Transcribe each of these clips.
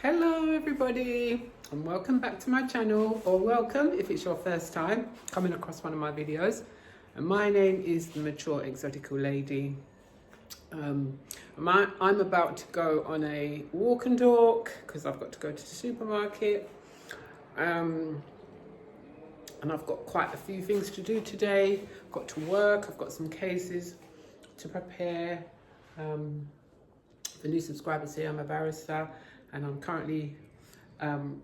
Hello everybody and welcome back to my channel, or welcome if it's your first time coming across one of my videos. And my name is the Mature Exotical Lady. I'm about to go on a walk and talk because I've got to go to the supermarket, and I've got quite a few things to do today. I've got to work, I've got some cases to prepare. For new subscribers here, I'm a barrister and I'm currently in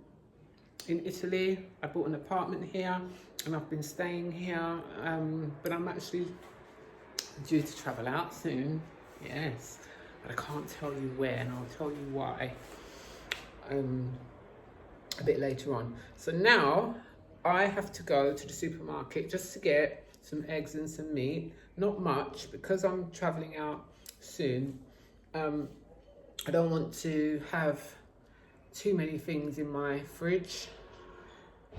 Italy. I bought an apartment here and I've been staying here, but I'm actually due to travel out soon, yes, but I can't tell you where, and I'll tell you why a bit later on. So now I have to go to the supermarket just to get some eggs and some meat, not much because I'm traveling out soon. I don't want to have too many things in my fridge,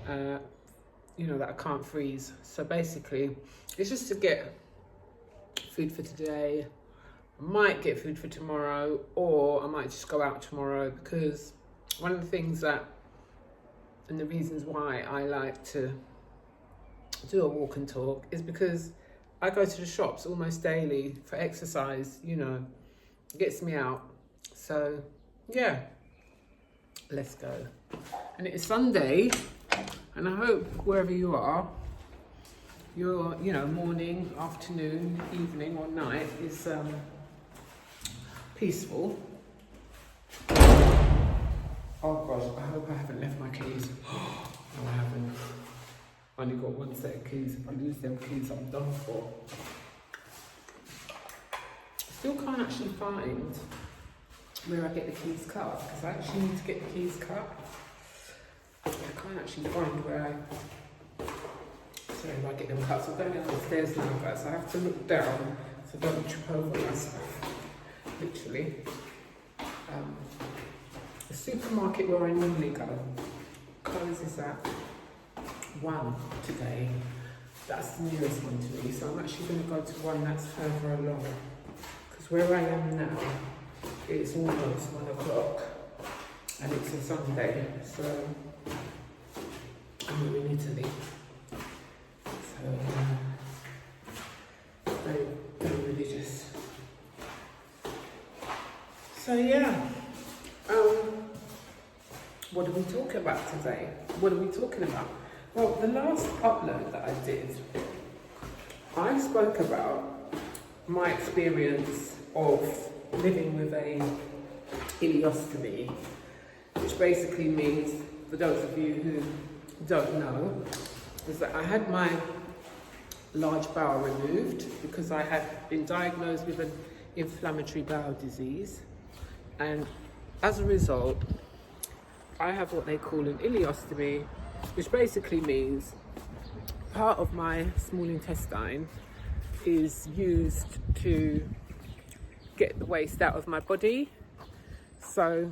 you know, that I can't freeze. So basically, it's just to get food for today. I might get food for tomorrow, or I might just go out tomorrow, because one of the things that, and the reasons why I like to do a walk and talk is because I go to the shops almost daily for exercise, you know, it gets me out. So yeah, let's go. And it is Sunday, and I hope wherever you are, your, you know, morning, afternoon, evening or night is peaceful. Oh gosh, I hope I haven't left my keys. No, I haven't. I only got one set of keys. If I lose them keys, I'm done for. Still can't actually find where I get the keys cut, because I actually need to get the keys cut. I can't actually find where I get them cut. So I'm going down the stairs now, guys. I have to look down so I don't trip over myself, literally. The supermarket where I normally go closes at 1 today. That's the nearest one to me, so I'm actually going to go to one that's further along, because where I am now, it's almost 1 o'clock and it's a Sunday, so I'm in Italy. So very, very religious. So yeah, what are we talking about today? What are we talking about? Well, the last upload that I did, I spoke about my experience of living with a ileostomy, which basically means, for those of you who don't know, is that I had my large bowel removed because I had been diagnosed with an inflammatory bowel disease, and as a result I have what they call an ileostomy, which basically means part of my small intestine is used to get the waste out of my body. So,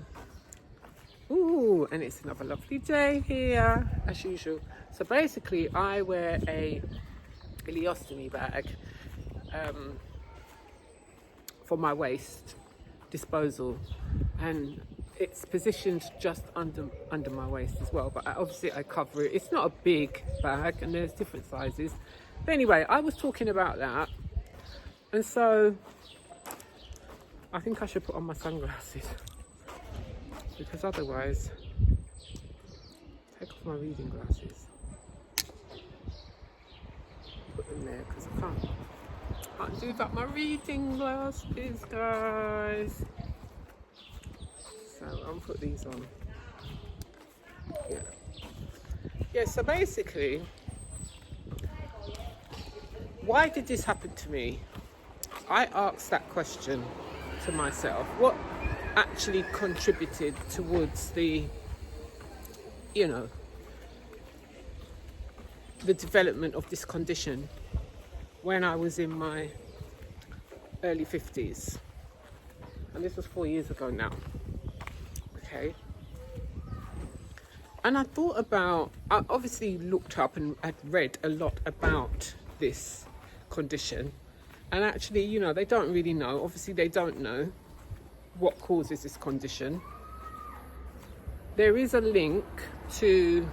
ooh, and it's another lovely day here as usual. So basically I wear a ileostomy bag for my waste disposal, and it's positioned just under my waist as well, but obviously I cover it. It's not a big bag and there's different sizes, but anyway, I was talking about that, and so I think I should put on my sunglasses, because otherwise, take off my reading glasses, put them there, because I can't do without my reading glasses, guys. So I'll put these on. Yeah, so basically, why did this happen to me? I asked that question to myself. What actually contributed towards the, you know, the development of this condition when I was in my early 50s? And this was 4 years ago now. Okay. And I thought about, I obviously looked up and had read a lot about this condition. And actually, you know, they don't really know. Obviously, they don't know what causes this condition. there is a link to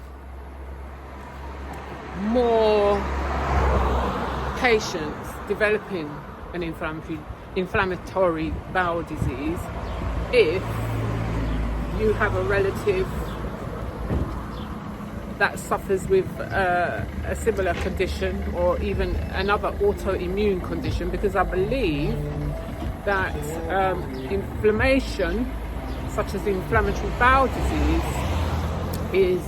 more patients developing an inflammatory bowel disease if you have a relative that suffers with a similar condition, or even another autoimmune condition, because I believe that inflammation, such as inflammatory bowel disease,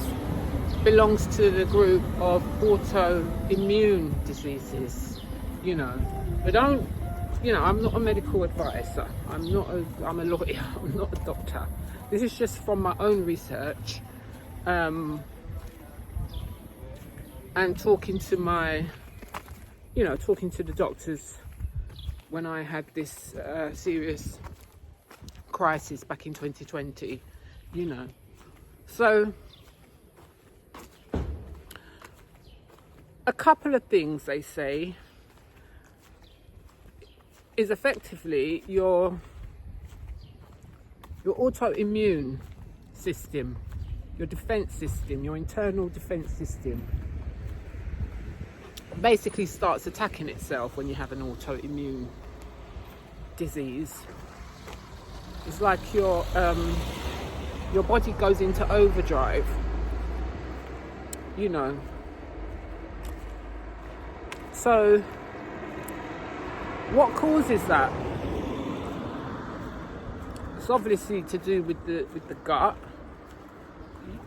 belongs to the group of autoimmune diseases, you know. But don't, you know, I'm not a medical advisor. I'm a lawyer. I'm not a doctor. This is just from my own research, and talking to the doctors when I had this serious crisis back in 2020, you know. So a couple of things they say is effectively your autoimmune system, your defense system, your internal defense system basically starts attacking itself when you have an autoimmune disease. It's like your body goes into overdrive, you know. So what causes that? It's obviously to do with the gut,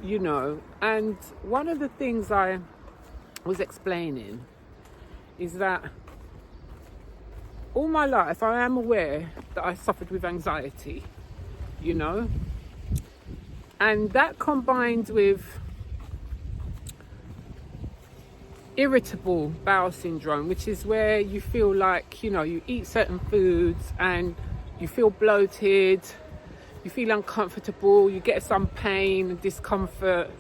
you know. And one of the things I was explaining is that all my life I am aware that I suffered with anxiety, you know, and that combined with irritable bowel syndrome, which is where you feel like, you know, you eat certain foods and you feel bloated, you feel uncomfortable, you get some pain and discomfort,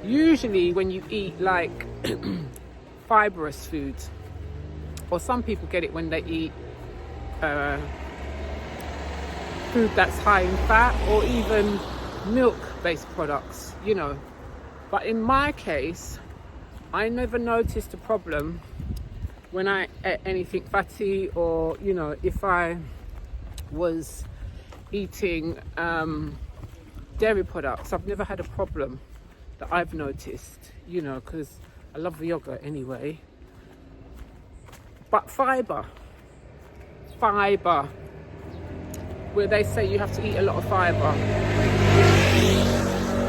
usually when you eat like fibrous foods, or some people get it when they eat food that's high in fat, or even milk-based products, you know. But in my case, I never noticed a problem when I ate anything fatty, or, you know, if I was eating dairy products. I've never had a problem that I've noticed, you know, because I love yogurt anyway. But fibre, where they say you have to eat a lot of fibre,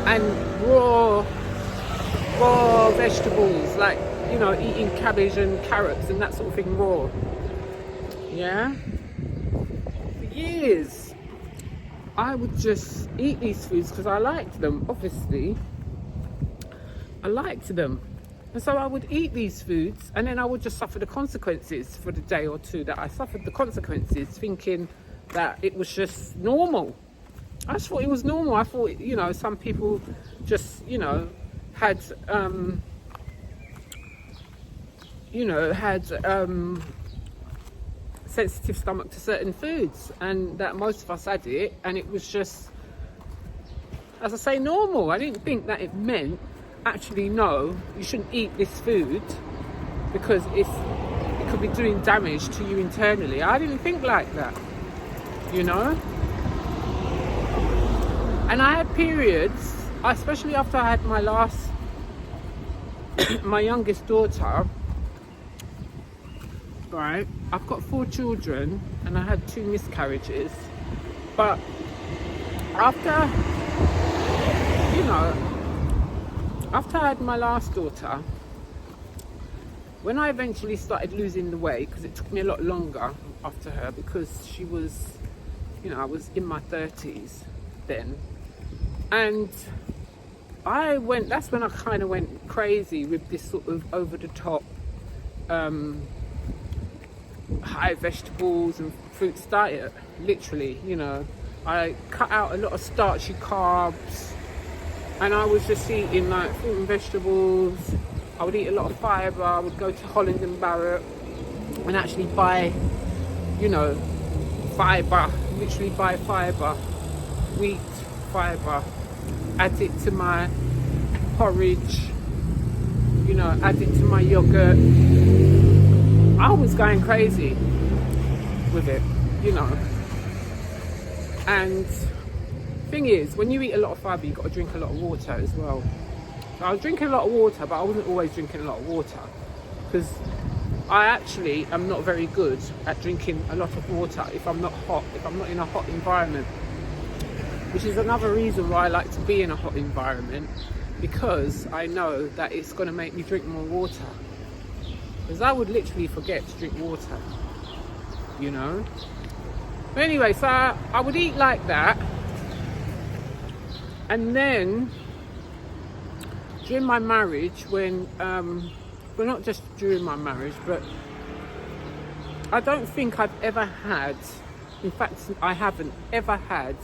and raw vegetables, like, you know, eating cabbage and carrots and that sort of thing raw. Yeah, for years I would just eat these foods because I liked them. Obviously I liked them, and so I would eat these foods, and then I would just suffer the consequences for the day or two that I suffered the consequences, thinking that it was just normal. I just thought it was normal. I thought, you know, some people just, you know, had sensitive stomach to certain foods, and that most of us had it, and it was just, as I say, normal. I didn't think that it meant, actually, no, you shouldn't eat this food because it could be doing damage to you internally. I didn't think like that, you know. And I had periods, especially after I had my youngest daughter, right? I've got 4 children and I had 2 miscarriages. But after I had my last daughter, when I eventually started losing the weight, because it took me a lot longer after her, because she was, you know, I was in my 30s then. And that's when I kind of went crazy with this sort of over the top high vegetables and fruits diet, literally, you know. I cut out a lot of starchy carbs, and I was just eating like fruit and vegetables. I would eat a lot of fibre. I would go to Holland and Barrett and actually buy, you know, fibre, literally buy fibre, wheat fibre, add it to my porridge, you know, add it to my yogurt. I was going crazy with it, you know. And thing is, when you eat a lot of fibre, you've got to drink a lot of water as well. So I was drinking a lot of water, but I wasn't always drinking a lot of water, because I actually am not very good at drinking a lot of water if I'm not hot, if I'm not in a hot environment, which is another reason why I like to be in a hot environment, because I know that it's going to make me drink more water, because I would literally forget to drink water, you know. But anyway, so I would eat like that, and then during my marriage, when well, not just during my marriage, but I don't think I've ever had, in fact I haven't ever had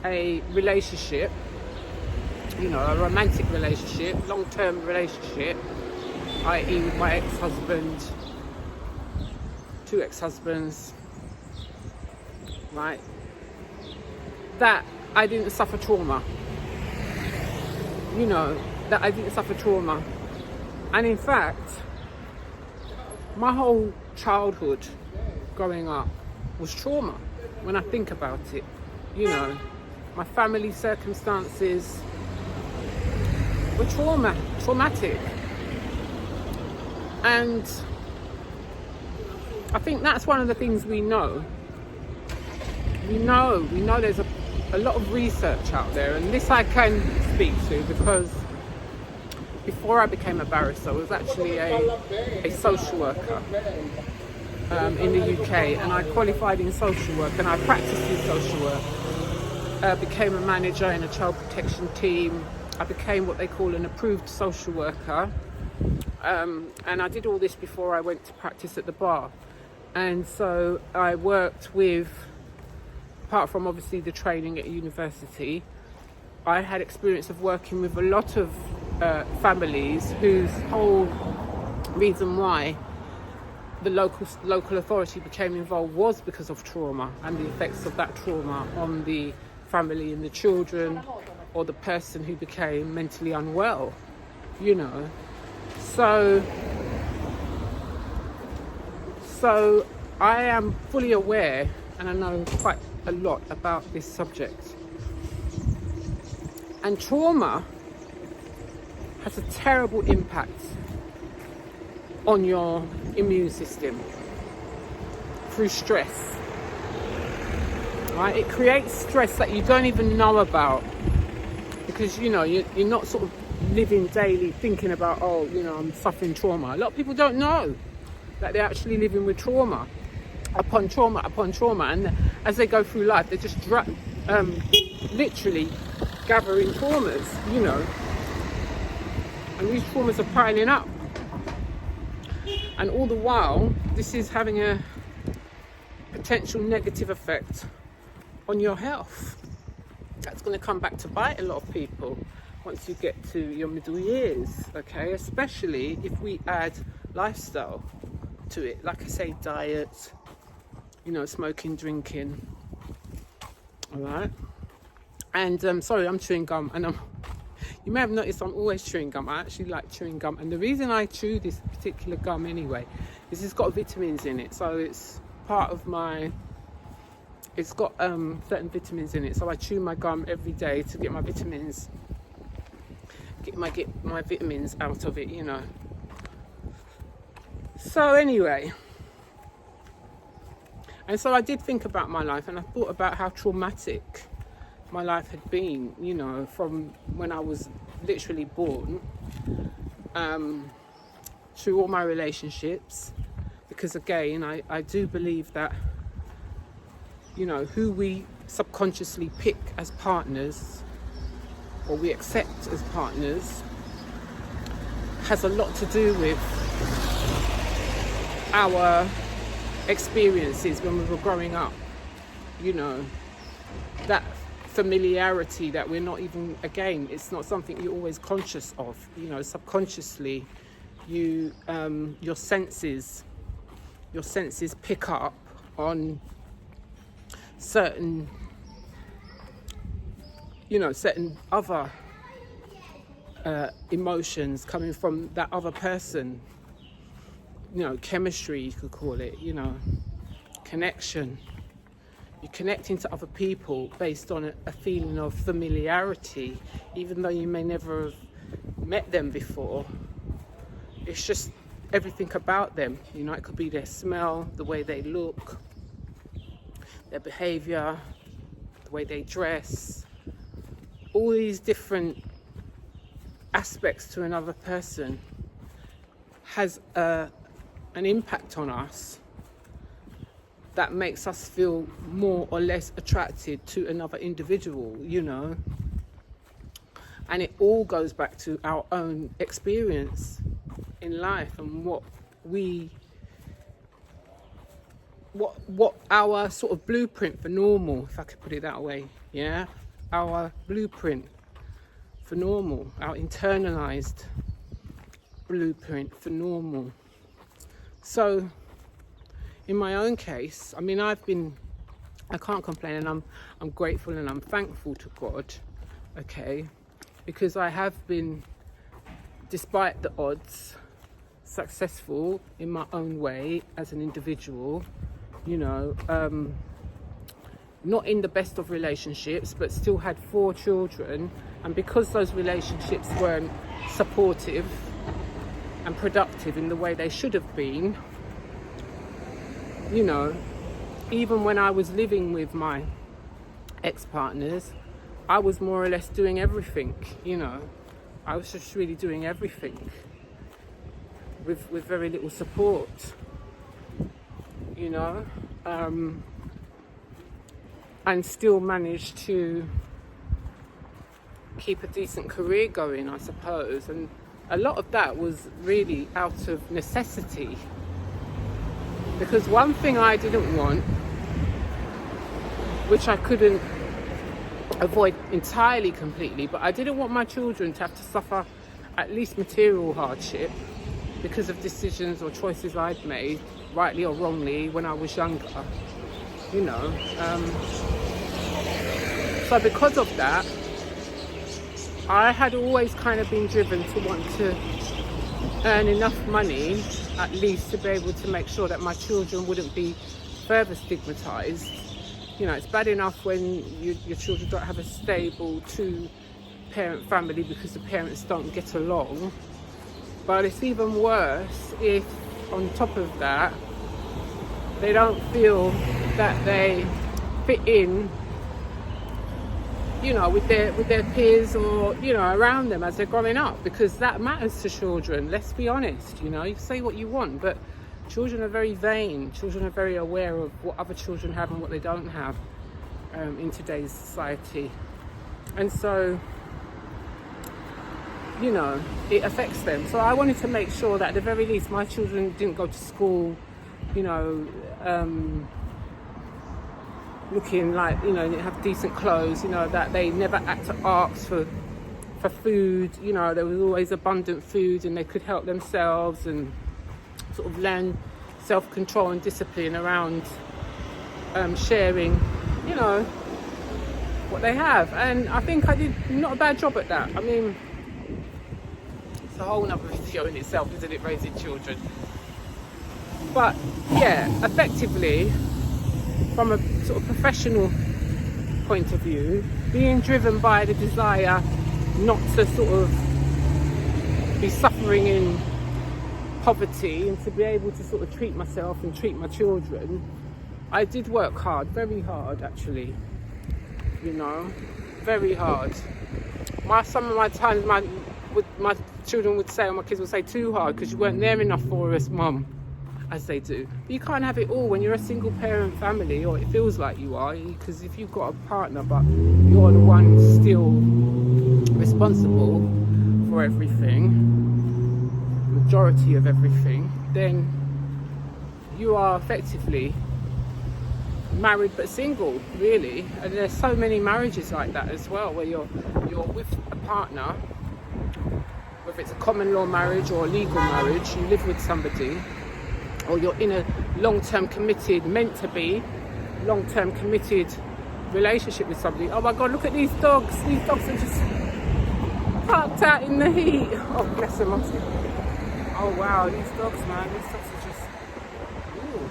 a relationship, you know, a romantic relationship, long-term relationship, i.e. with my ex-husband, 2 ex-husbands, right, that I didn't suffer trauma, you know, that I didn't suffer trauma. And in fact, my whole childhood growing up was trauma when I think about it, you know. My family circumstances were traumatic. And I think that's one of the things we know. We know there's a lot of research out there, and this I can speak to because before I became a barrister, I was actually a social worker in the UK, and I qualified in social work and I practiced in social work. Became a manager in a child protection team. I became what they call an approved social worker, and I did all this before I went to practice at the bar. And so I worked with, apart from obviously the training at university, I had experience of working with a lot of families whose whole reason why the local authority became involved was because of trauma and the effects of that trauma on the family and the children, or the person who became mentally unwell, you know. So I am fully aware, and I know quite a lot about this subject. And trauma has a terrible impact on your immune system through stress, right? It creates stress that you don't even know about, because, you know, you're not sort of living daily thinking about, oh, you know, I'm suffering trauma. A lot of people don't know that they're actually living with trauma upon trauma upon trauma, and as they go through life, they're just literally gathering traumas, you know, and these traumas are piling up, and all the while this is having a potential negative effect on your health. That's going to come back to bite a lot of people once you get to your middle years, okay? Especially if we add lifestyle to it, like I say, diet, you know, smoking, drinking, all right? And sorry, I'm chewing gum, and you may have noticed I'm always chewing gum. I actually like chewing gum, and the reason I chew this particular gum anyway is it's got vitamins in it, so it's part of my, it's got certain vitamins in it, so I chew my gum every day to get my vitamins, get my vitamins out of it, you know. So anyway, and so I did think about my life, and I thought about how traumatic my life had been, you know, from when I was literally born, through all my relationships, because again, I do believe that, you know, who we subconsciously pick as partners, or we accept as partners, has a lot to do with our experiences when we were growing up, you know, that familiarity that we're not even, again, it's not something you're always conscious of, you know, subconsciously you your senses pick up on certain certain other emotions coming from that other person. Chemistry, you could call it, connection. You're connecting to other people based on a feeling of familiarity, even though you may never have met them before. It's just everything about them. It could be their smell, the way they look, their behavior, the way they dress, all these different aspects to another person has an impact on us that makes us feel more or less attracted to another individual, and it all goes back to our own experience in life and what our sort of blueprint for normal, if I could put it that way, our blueprint for normal, our internalized blueprint for normal. So in my own case, I can't complain, and I'm grateful and I'm thankful to God, okay, because I have been, despite the odds, successful in my own way as an individual, not in the best of relationships, but still had 4 children, and because those relationships weren't supportive and productive in the way they should have been, even when I was living with my ex-partners, I was more or less doing everything, I was just really doing everything with very little support, and still managed to keep a decent career going, I suppose. And a lot of that was really out of necessity, because one thing I didn't want, which I couldn't avoid entirely, completely, but I didn't want my children to have to suffer at least material hardship because of decisions or choices I'd made, rightly or wrongly, when I was younger, So because of that, I had always kind of been driven to want to earn enough money, at least, to be able to make sure that my children wouldn't be further stigmatized. It's bad enough when your children don't have a stable 2-parent family because the parents don't get along, but it's even worse if, on top of that, they don't feel that they fit in, with their peers or, around them as they're growing up, because that matters to children. Let's be honest, you say what you want, but children are very vain. Children are very aware of what other children have and what they don't have in today's society. And so, it affects them. So I wanted to make sure that at the very least my children didn't go to school, looking like, they have decent clothes, that they never had to ask for food, there was always abundant food and they could help themselves and sort of learn self-control and discipline around sharing, what they have. And I think I did not a bad job at that. It's a whole other video in itself, isn't it, raising children? But yeah, effectively, from a sort of professional point of view, being driven by the desire not to sort of be suffering in poverty and to be able to sort of treat myself and treat my children, I did work hard, very hard actually, very hard. Some of my times my children would say, or my kids would say, too hard because you weren't there enough for us, Mum, as they do. But you can't have it all when you're a single parent family, or it feels like you are, because if you've got a partner but you're the one still responsible for everything, majority of everything, then you are effectively married but single, really. And there's so many marriages like that as well, where you're with a partner, whether it's a common law marriage or a legal marriage, you live with somebody, or you're in a long-term committed, meant to be long-term committed relationship with somebody. Oh my God, look at these dogs. These dogs are just parked out in the heat. Oh, bless them. Oh wow, these dogs, man. These dogs are just, ooh,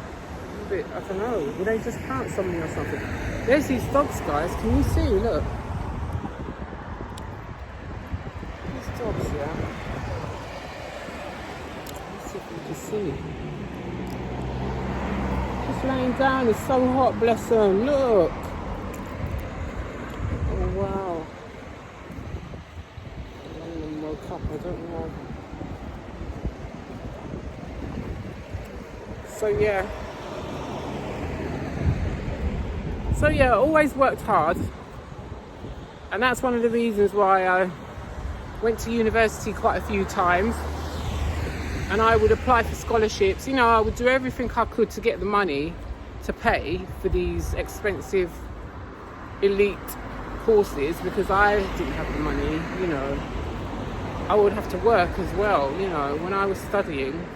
a bit, I don't know. Will they just pounce on me or something? There's these dogs, guys. Can you see? Look. These dogs, yeah. Let's see if you can see. Just laying down. It's so hot, bless them. Look. Oh wow. One of them woke up. I don't know. So yeah, always worked hard, and that's one of the reasons why I went to university quite a few times, and I would apply for scholarships. You know, I would do everything I could to get the money to pay for these expensive elite courses, because I didn't have the money. You know, I would have to work as well, you know, when I was studying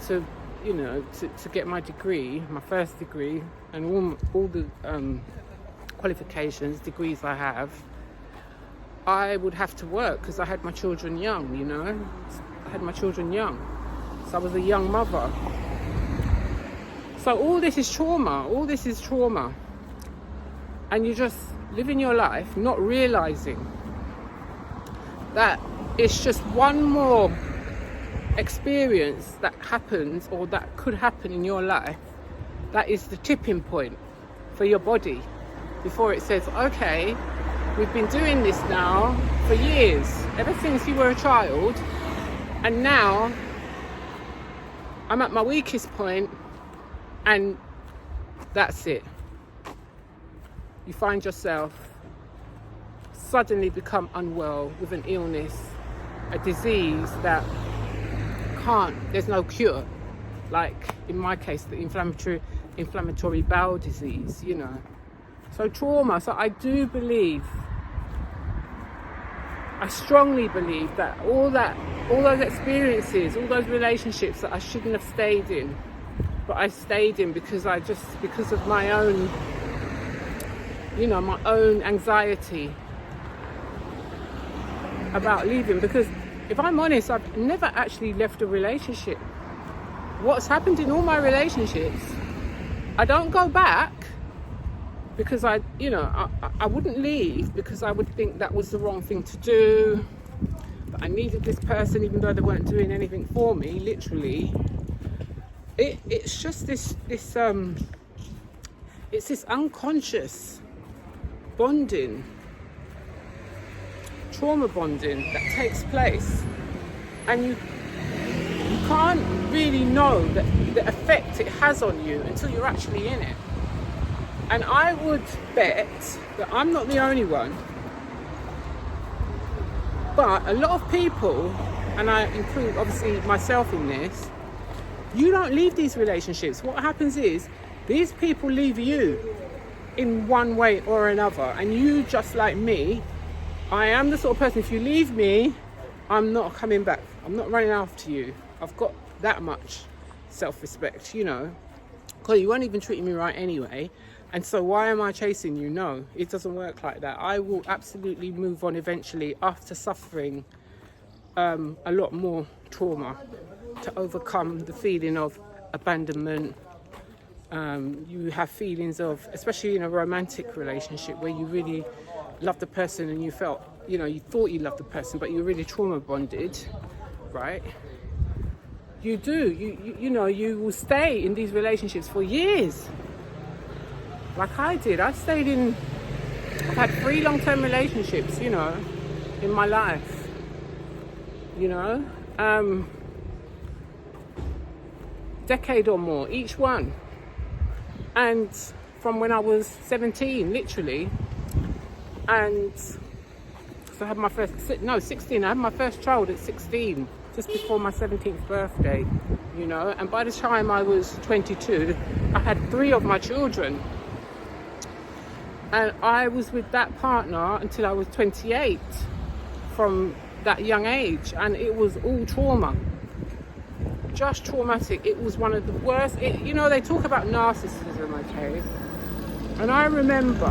to get my degree, my first degree, and all the qualifications, degrees I have, I would have to work because I had my children young, you know. I had my children young. So I was a young mother. So all this is trauma. And you're just living your life not realizing that it's just one more experience that happens, or that could happen in your life, that is the tipping point for your body before it says, okay, we've been doing this now for years, ever since you were a child, and now I'm at my weakest point, and that's it. You find yourself suddenly become unwell with an illness, a disease that there's no cure, like in my case the inflammatory bowel disease, you know. So trauma. So I strongly believe that all those experiences, all those relationships that I shouldn't have stayed in, but I stayed in because of my own, you know, my own anxiety about leaving. Because if I'm honest, I've never actually left a relationship. What's happened in all my relationships, I don't go back because I wouldn't leave because I would think that was the wrong thing to do. But I needed this person even though they weren't doing anything for me, literally. It's just this unconscious bonding, trauma bonding that takes place, and you can't really know the effect it has on you until you're actually in it. And I would bet that I'm not the only one, but a lot of people, and I include obviously myself in this, you don't leave these relationships. What happens is these people leave you in one way or another, and you, just like me, I am the sort of person, if you leave me, I'm not coming back. I'm not running after you. I've got that much self-respect, you know, because you weren't even treating me right anyway. And so why am I chasing you? No, it doesn't work like that. I will absolutely move on eventually after suffering a lot more trauma to overcome the feeling of abandonment. You have feelings of, especially in a romantic relationship where you really love the person and you felt, you know, you thought you loved the person, but you're really trauma bonded, right? You do, you know, you will stay in these relationships for years. Like I did. I've had 3 long-term relationships, you know, in my life, you know, decade or more, each one. And from when I was 17, literally, and so I had my 16, I had my first child at 16, just before my 17th birthday, you know, and by the time I was 22, I had 3 of my children. And I was with that partner until I was 28, from that young age, and it was all trauma, just traumatic. It was one of the worst. You know, they talk about narcissism, okay? And I remember,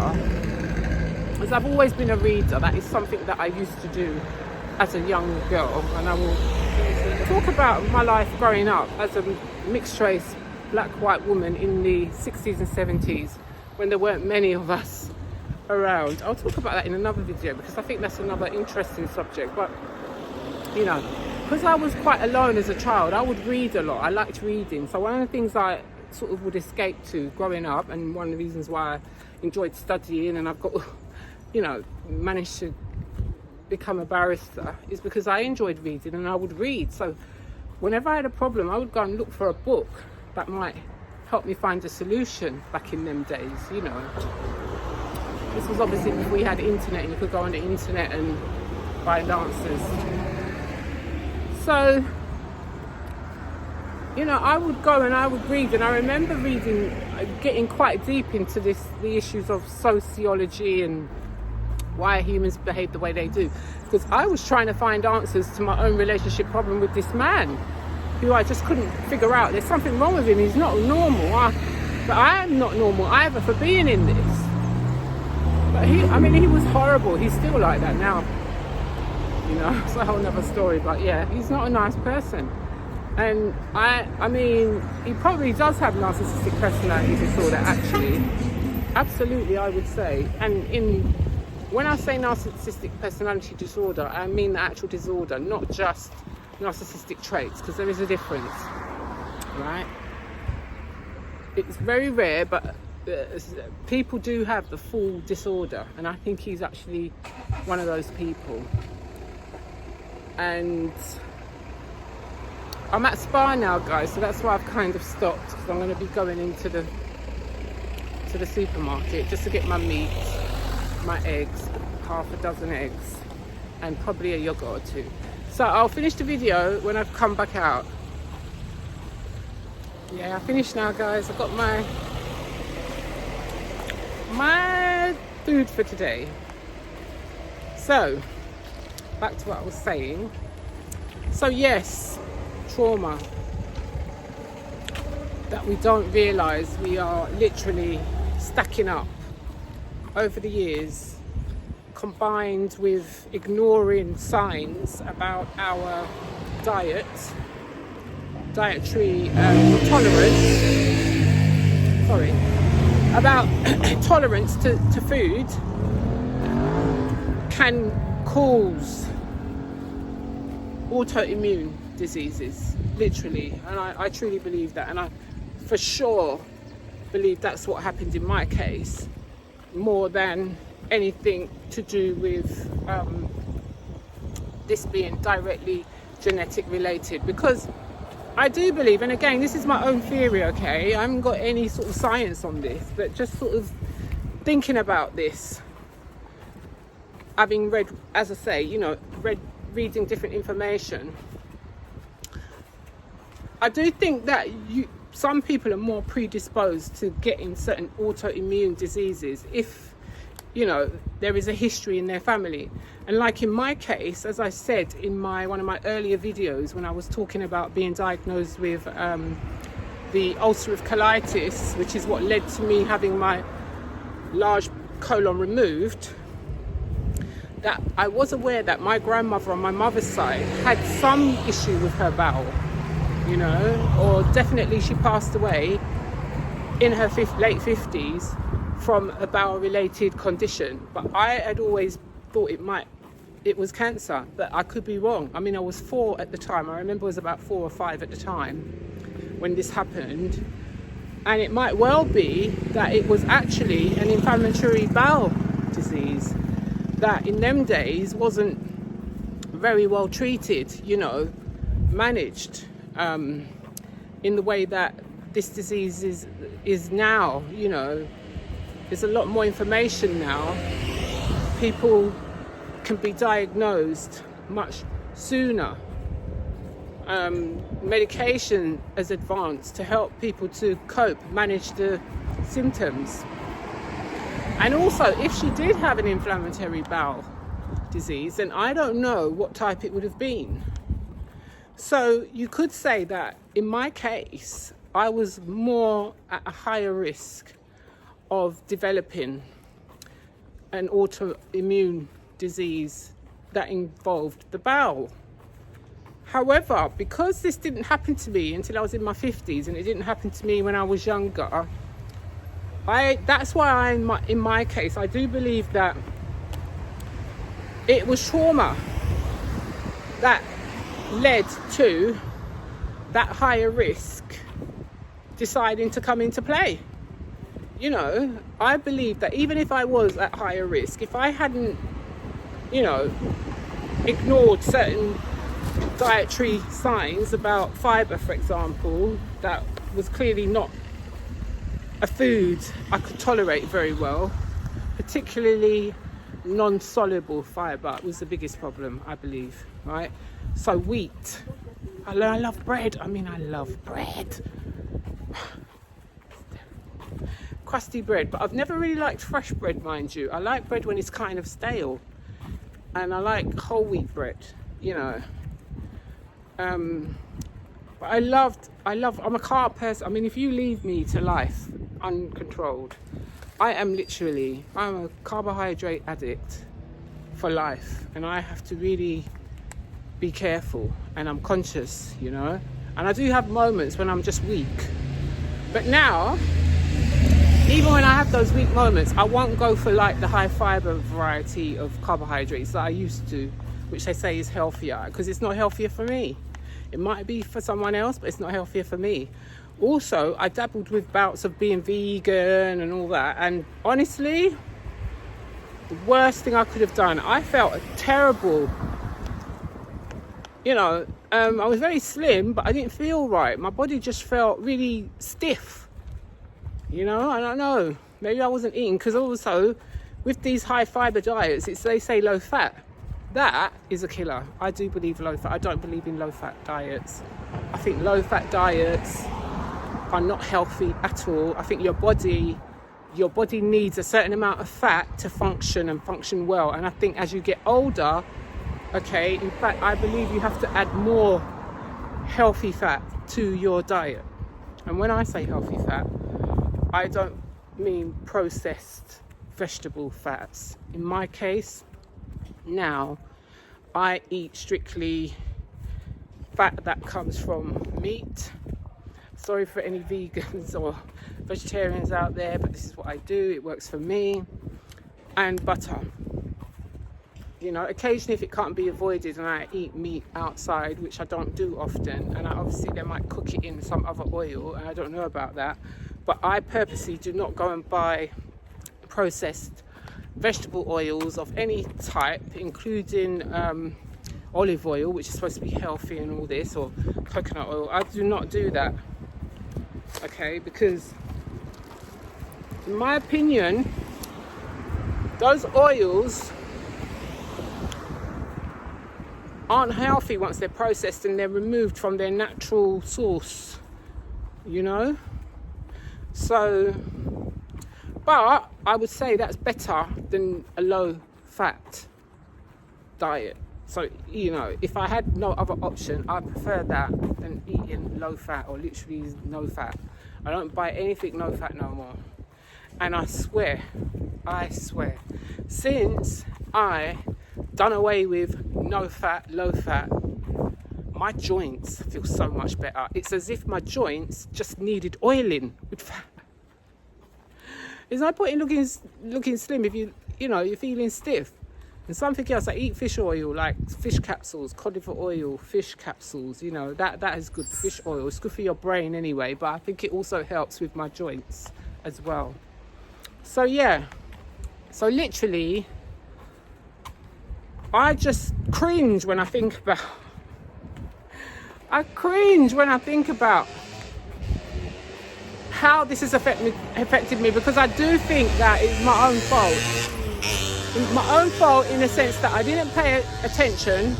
as I've always been a reader, that is something that I used to do as a young girl, and I will talk about my life growing up as a mixed race black white woman in the 60s and 70s when there weren't many of us around. I'll talk about that in another video because I think that's another interesting subject. But you know, because I was quite alone as a child, I would read a lot. I liked reading, so one of the things I sort of would escape to growing up, and one of the reasons why I enjoyed studying and I've got, you know, managed to become a barrister, is because I enjoyed reading and I would read. So whenever I had a problem, I would go and look for a book that might help me find a solution back in them days, you know. This was obviously before we had internet and you could go on the internet and find answers. So, you know, I would go and I would read, and I remember reading, getting quite deep into the issues of sociology and why humans behave the way they do, because I was trying to find answers to my own relationship problem with this man who I just couldn't figure out. There's something wrong with him. He's not normal. But I am not normal either for being in this. But he was horrible. He's still like that now. You know, it's a whole nother story. But yeah, he's not a nice person. And I mean, he probably does have narcissistic personality disorder, actually. Absolutely, I would say. And when I say narcissistic personality disorder, I mean the actual disorder, not just narcissistic traits, because there is a difference, right? It's very rare, but people do have the full disorder, and I think he's actually one of those people. And I'm at Spa now, guys, so that's why I've kind of stopped, because I'm going to be going into the supermarket just to get my meat, my eggs, half a dozen eggs, and probably a yogurt or two. So I'll finish the video when I've come back out. Yeah, I finished now, guys. I've got my food for today. So back to what I was saying. So yes, trauma that we don't realize we are literally stacking up over the years, combined with ignoring signs about our dietary tolerance, about tolerance to food, can cause autoimmune diseases, literally. And I truly believe that, and I for sure believe that's what happened in my case, more than anything to do with this being directly genetic related. Because I do believe, and again, this is my own theory, okay, I haven't got any sort of science on this, but just sort of thinking about this, having read, as I say, you know, reading different information, I do think that some people are more predisposed to getting certain autoimmune diseases if, you know, there is a history in their family. And like in my case, as I said in one of my earlier videos when I was talking about being diagnosed with the ulcerative colitis, which is what led to me having my large colon removed, that I was aware that my grandmother on my mother's side had some issue with her bowel, you know, or definitely she passed away in her late 50s from a bowel related condition. But I had always thought it was cancer, but I could be wrong. I mean, I was 4 at the time. I remember I was about 4 or 5 at the time when this happened. And it might well be that it was actually an inflammatory bowel disease that in them days wasn't very well treated, you know, managed in the way that this disease is now. You know, there's a lot more information now. People can be diagnosed much sooner. Medication has advanced to help people to cope, manage the symptoms. And also, if she did have an inflammatory bowel disease, then I don't know what type it would have been. So you could say that in my case, I was more at a higher risk of developing an autoimmune disease that involved the bowel. However, because this didn't happen to me until I was in my 50s, and it didn't happen to me when I was younger, that's why in my case, I do believe that it was trauma that led to that higher risk deciding to come into play. You know, I believe that even if I was at higher risk, if I hadn't, you know, ignored certain dietary signs about fibre, for example, that was clearly not a food I could tolerate very well, particularly non-soluble fibre was the biggest problem, I believe, right? So wheat, I love bread. I mean, I love bread. Crusty bread, but I've never really liked fresh bread, mind you. I like bread when it's kind of stale, and I like whole wheat bread, you know. But I'm a carb person. I mean, if you leave me to life uncontrolled, I'm a carbohydrate addict for life, and I have to really be careful, and I'm conscious, you know. And I do have moments when I'm just weak, but now, even when I have those weak moments, I won't go for like the high fibre variety of carbohydrates that I used to, which they say is healthier, because it's not healthier for me. It might be for someone else, but it's not healthier for me. Also, I dabbled with bouts of being vegan and all that, and honestly, the worst thing I could have done, I felt terrible. You know, I was very slim, but I didn't feel right. My body just felt really stiff. You know, I don't know. Maybe I wasn't eating, because also with these high fibre diets, they say low fat. That is a killer. I do believe low fat. I don't believe in low fat diets. I think low fat diets are not healthy at all. I think your body needs a certain amount of fat to function and function well. And I think as you get older, okay, in fact, I believe you have to add more healthy fat to your diet. And when I say healthy fat, I don't mean processed vegetable fats. In my case, now, I eat strictly fat that comes from meat. Sorry for any vegans or vegetarians out there, but this is what I do. It works for me. And butter. You know, occasionally if it can't be avoided and I eat meat outside, which I don't do often, and obviously they might cook it in some other oil, and I don't know about that, but I purposely do not go and buy processed vegetable oils of any type, including olive oil, which is supposed to be healthy and all this, or coconut oil. I do not do that, okay, because in my opinion, those oils aren't healthy once they're processed and they're removed from their natural source, you know. So, but I would say that's better than a low fat diet. So, you know, if I had no other option, I prefer that than eating low fat or literally no fat. I don't buy anything no fat no more. And I swear, since I done away with no fat, low fat, my joints feel so much better. It's as if my joints just needed oiling with fat. It's no point in looking slim if you're feeling stiff. And something else, I eat fish oil, like fish capsules, cod liver oil, fish capsules, you know, that is good. Fish oil, it's good for your brain anyway, but I think it also helps with my joints as well. So yeah, so literally, I just cringe when I think about how this has affected me, because I do think that it's my own fault. It's my own fault in the sense that I didn't pay attention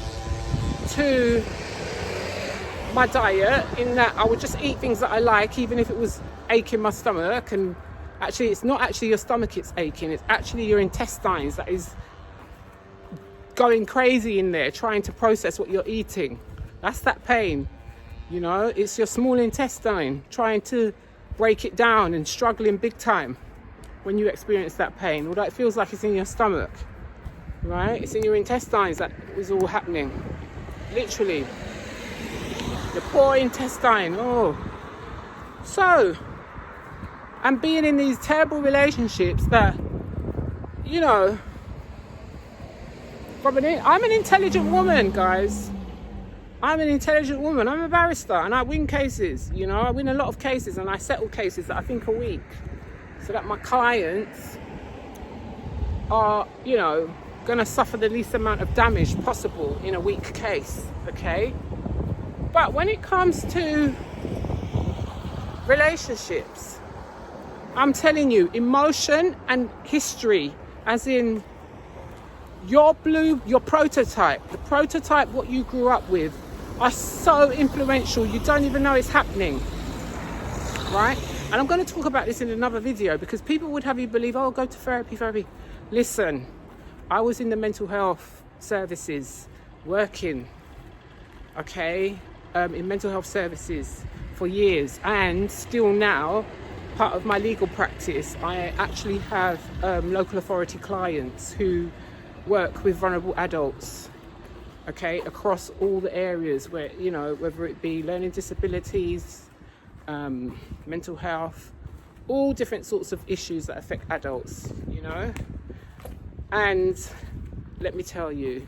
to my diet, in that I would just eat things that I like, even if it was aching my stomach. And actually, it's not actually your stomach it's aching, it's actually your intestines that is going crazy in there, trying to process what you're eating. That's that pain, you know. It's your small intestine trying to break it down and struggling big time. when you experience that pain, although it feels like it's in your stomach, right? It's in your intestines that is all happening. Literally. The poor intestine. Oh. So, and being in these terrible relationships that, you know, I'm an intelligent woman, guys. I'm an intelligent woman. I'm a barrister and I win cases, you know. I win a lot of cases and I settle cases that I think are weak so that my clients are, you know, going to suffer the least amount of damage possible in a weak case, okay? But when it comes to relationships, I'm telling you, emotion and history, as in your prototype, the prototype what you grew up with, are so influential you don't even know it's happening, right? And I'm going to talk about this in another video because people would have you believe, oh, go to therapy. Listen, I was in the mental health services working, okay, in mental health services for years, and still now, part of my legal practice, I actually have local authority clients who work with vulnerable adults, okay, across all the areas where, you know, whether it be learning disabilities, mental health, all different sorts of issues that affect adults, you know. And let me tell you,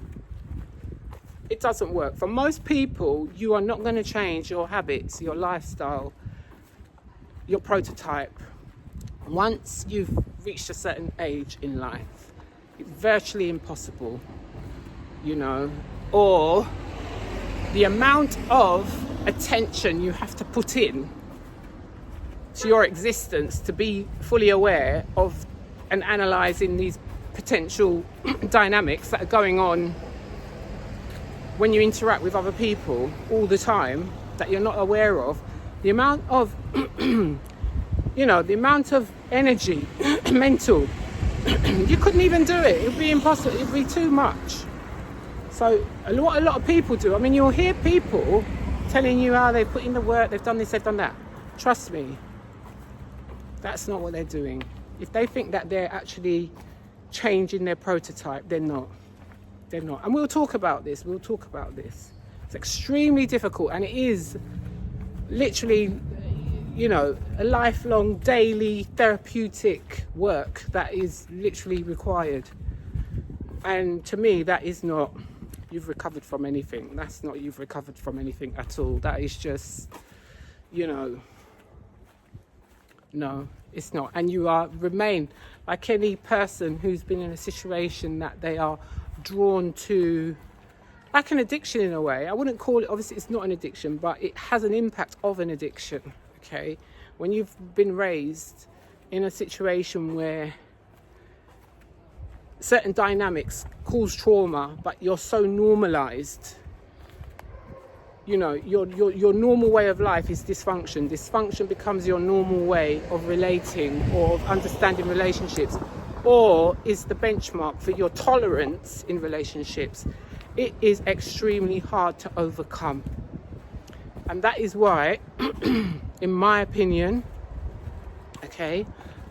it doesn't work. For most people, you are not going to change your habits, your lifestyle, your prototype once you've reached a certain age in life. It's virtually impossible, you know. Or the amount of attention you have to put in to your existence to be fully aware of and analysing these potential dynamics that are going on when you interact with other people all the time that you're not aware of, the amount of you know, the amount of energy mental, you couldn't even do it. It would be impossible. It would be too much. So what a lot of people do, I mean, you'll hear people telling you how they've put in the work, they've done this, they've done that. Trust me, that's not what they're doing. If they think that they're actually changing their prototype, they're not. They're not. And we'll talk about this. It's extremely difficult, and it is literally, you know, a lifelong daily therapeutic work that is literally required. And to me, that is not you've recovered from anything. That's not you've recovered from anything at all. That is just, you know, no, it's not. And you remain like any person who's been in a situation that they are drawn to, like an addiction in a way. I wouldn't call it, obviously it's not an addiction, but it has an impact of an addiction, okay? When you've been raised in a situation where certain dynamics cause trauma, but you're so normalized, you know, your normal way of life is dysfunction. Dysfunction becomes your normal way of relating or of understanding relationships, or is the benchmark for your tolerance in relationships. It is extremely hard to overcome. And that is why, in my opinion, okay,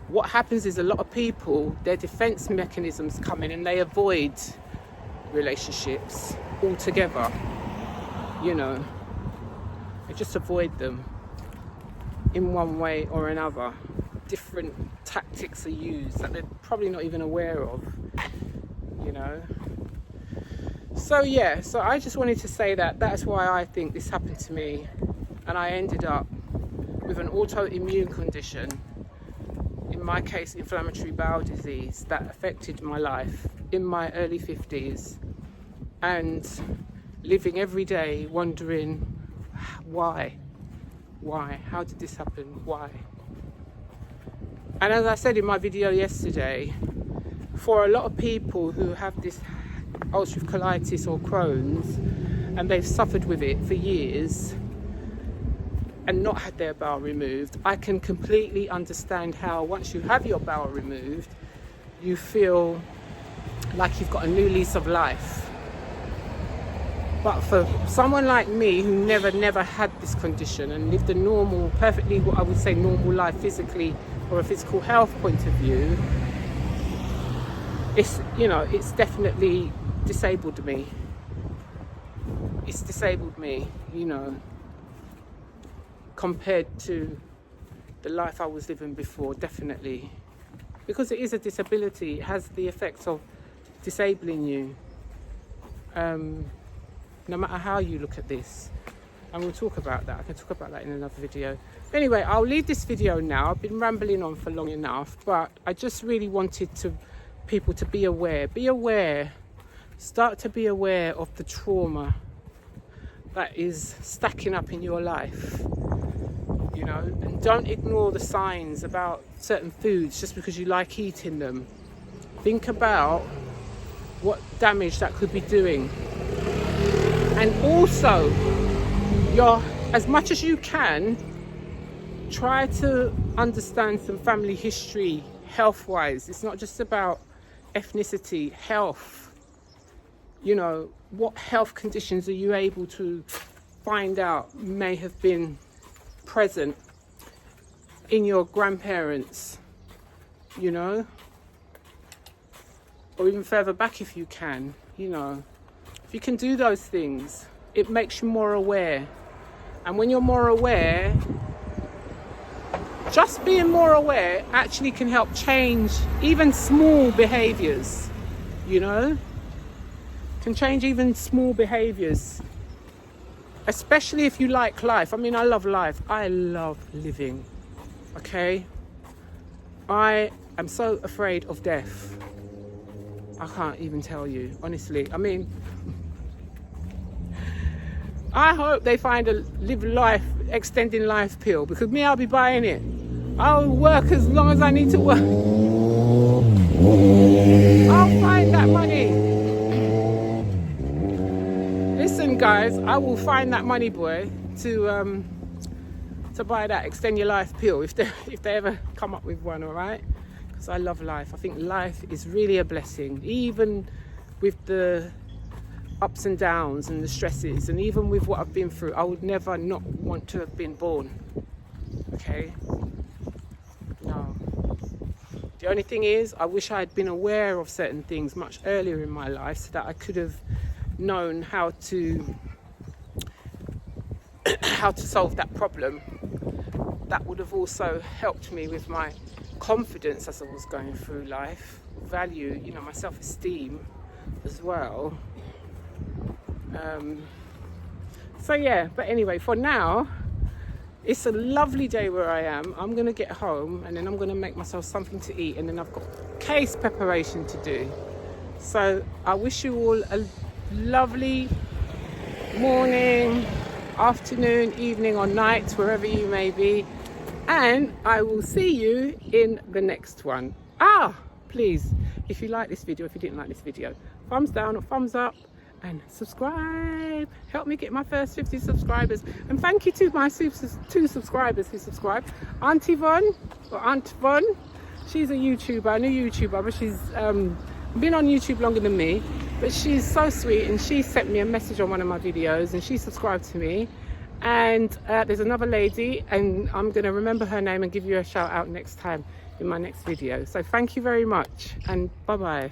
what happens is a lot of people, their defense mechanisms come in and they avoid relationships altogether. You know, they just avoid them in one way or another. Different tactics are used that they're probably not even aware of, you know. So yeah, so I just wanted to say that that's why I think this happened to me, and I ended up with an autoimmune condition, in my case inflammatory bowel disease, that affected my life in my early 50s, and living every day wondering why, how did this happen, why? And as I said in my video yesterday, for a lot of people who have this ulcerative colitis or Crohn's, and they've suffered with it for years and not had their bowel removed, I can completely understand how once you have your bowel removed, you feel like you've got a new lease of life. But for someone like me who never had this condition and lived a normal, perfectly what I would say normal life physically, or a physical health point of view, it's, you know, it's definitely disabled me. It's disabled me, you know, compared to the life I was living before, definitely. Because it is a disability, it has the effects of disabling you, no matter how you look at this. And we'll talk about that. I can talk about that in another video. Anyway, I'll leave this video now. I've been rambling on for long enough, but I just really wanted people to be aware. Be aware. Start to be aware of the trauma that is stacking up in your life. You know, and don't ignore the signs about certain foods just because you like eating them. Think about what damage that could be doing. And also, as much as you can, try to understand some family history, health-wise. It's not just about ethnicity, health. You know, what health conditions are you able to find out may have been present in your grandparents, you know, or even further back if you can, you know. If you can do those things, it makes you more aware. And when you're more aware, just being more aware actually can help change even small behaviors, you know, can change even small behaviors, especially if you like life. I mean, I love life. I love living, okay? I am so afraid of death. I can't even tell you, honestly. I mean, I hope they find a live life, extending life pill, because me, I'll be buying it. I'll work as long as I need to work. I'll find that money. Listen, guys, I will find that money, boy, to buy that extend your life pill if they ever come up with one, all right? Because I love life. I think life is really a blessing, even with the ups and downs and the stresses, and even with what I've been through. I would never not want to have been born, okay? No. The only thing is, I wish I had been aware of certain things much earlier in my life so that I could have known how to solve that problem. That would have also helped me with my confidence as I was going through life, value, you know, my self-esteem as well. So yeah, but anyway, for now, it's a lovely day where I am. I'm gonna get home and then I'm gonna make myself something to eat, and then I've got case preparation to do. So I wish you all a lovely morning, afternoon, evening or night, wherever you may be, and I will see you in the next one. Please, if you like this video, if you didn't like this video, thumbs down or thumbs up, and subscribe. Help me get my first 50 subscribers. And thank you to my 2 subscribers who subscribed. Auntie Von, or Aunt Von, she's a YouTuber, a new YouTuber, but she's been on YouTube longer than me, but she's so sweet, and she sent me a message on one of my videos and she subscribed to me. And there's another lady, and I'm gonna remember her name and give you a shout out next time in my next video. So thank you very much, and bye bye.